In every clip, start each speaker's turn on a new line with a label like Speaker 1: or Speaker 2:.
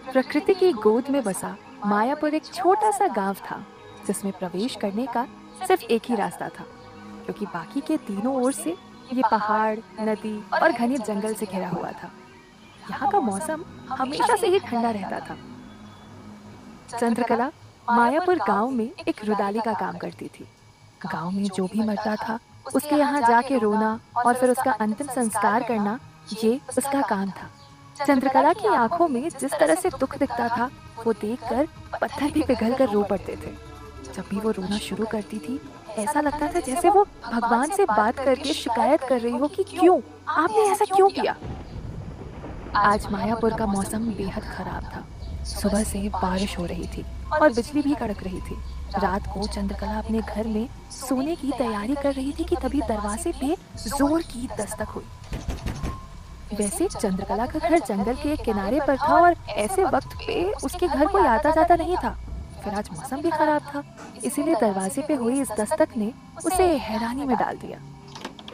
Speaker 1: प्रकृति की गोद में बसा मायापुर एक छोटा सा गांव था, जिसमें प्रवेश करने का सिर्फ एक ही रास्ता था, क्योंकि बाकी के तीनों ओर से ये पहाड़, नदी और घने जंगल से घिरा हुआ था। यहाँ का मौसम हमेशा से ही ठंडा रहता था। चंद्रकला मायापुर गांव में एक रुदाली का काम करती थी। गांव में जो भी मरता था, उसके यहाँ जाके रोना और फिर उसका अंतिम संस्कार करना, ये उसका काम था। चंद्रकला की आंखों में जिस तरह से दुख दिखता था, वो देखकर पत्थर भी पिघल कर रो पड़ते थे। जब भी वो रोना शुरू करती थी, ऐसा लगता था जैसे वो भगवान से बात करके शिकायत कर रही हो कि क्यों, आपने ऐसा क्यों किया। आज मायापुर का मौसम बेहद खराब था। सुबह से बारिश हो रही थी और बिजली भी कड़क रही थी। रात को चंद्रकला अपने घर में सोने की तैयारी कर रही थी कि तभी दरवाजे पे जोर की दस्तक हुई। वैसे चंद्रकला का घर जंगल के एक किनारे पर था और ऐसे वक्त पे उसके घर कोई आता जाता नहीं था। फिर आज मौसम भी खराब था, इसीलिए दरवाजे पे हुई इस दस्तक ने उसे हैरानी में डाल दिया।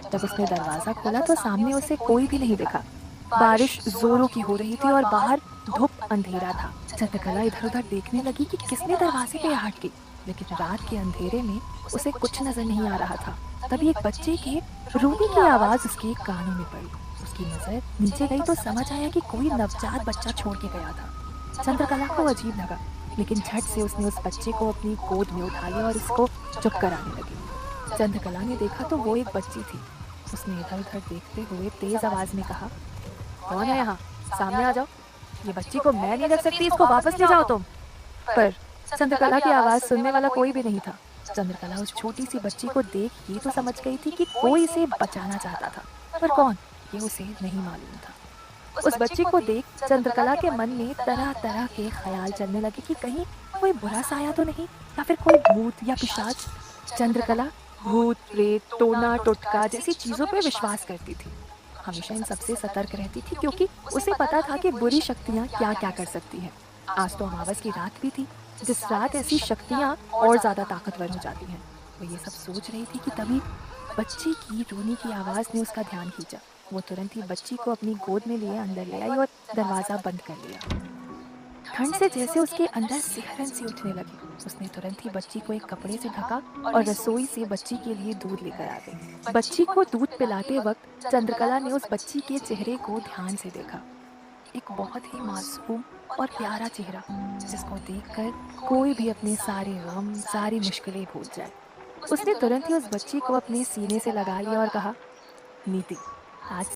Speaker 1: जब उसने दरवाजा खोला तो सामने उसे कोई भी नहीं दिखा। बारिश जोरों की हो रही थी और बाहर धूप अंधेरा था। चंद्रकला इधर उधर देखने लगी कि किसने दरवाजे पे आहट की, लेकिन रात के अंधेरे में उसे कुछ नजर नहीं आ रहा था। तभी एक बच्चे के रोने की आवाज उसके कानों में पड़ी। उसकी नजर नीचे गई तो समझ आया कि कोई नवजात बच्चा छोड़ के गया था। चंद्रकला को अजीब लगा, लेकिन झट से उसने उस बच्चे को अपनी गोद में उठा लिया और उसको चुप कराने लगी। चंद्रकला ने देखा तो वो एक बच्ची थी। उसने इधर उधर देखते हुए तेज आवाज में कहा, कौन है यहाँ? सामने आ जाओ। ये बच्ची को मैं नहीं रख सकती, इसको वापस ले जाओ तुम। पर चंद्रकला की आवाज सुनने वाला कोई भी नहीं था। चंद्रकला उस छोटी सी बच्ची को देख ये तो समझ गई थी कि कोई इसे बचाना चाहता था, पर कौन, ये उसे नहीं मालूम था। उस बच्ची को देख चंद्रकला के मन में तरह तरह के ख्याल चलने लगे कि कहीं कोई बुरा साया तो नहीं, या फिर कोई भूत या पिशाच। चंद्रकला भूत, प्रेत, टोना टोटका जैसी चीजों पर विश्वास करती थी। हमेशा इन सबसे सतर्क रहती थी, क्योंकि उसे पता था कि बुरी शक्तियाँ क्या क्या कर सकती हैं। आज तो अमावस की रात भी थी, जिस रात ऐसी शक्तियाँ और ज्यादा ताकतवर हो जाती हैं। वो ये सब सोच रही थी कि तभी बच्ची की रोने की आवाज ने उसका ध्यान खींचा। वो तुरंत ही बच्ची को अपनी गोद में लिए अंदर ले आई और दरवाजा बंद कर लिया। ठंड से जैसे उसके अंदर सिहरन सी उठने लगी। उसने तुरंत ही बच्ची को एक कपड़े से ढका और रसोई से बच्ची के लिए दूध लेकर आ गई। बच्ची को दूध पिलाते वक्त चंद्रकला ने उस बच्ची के चेहरे को ध्यान से देखा। एक बहुत ही मासूम और प्यारा चेहरा, जिसको देखकर कोई भी अपने सारे गम, सारी मुश्किलें भूल जाए। उसने तुरंत ही उस बच्ची को अपने सीने से लगा लिया और कहा, नीति, आज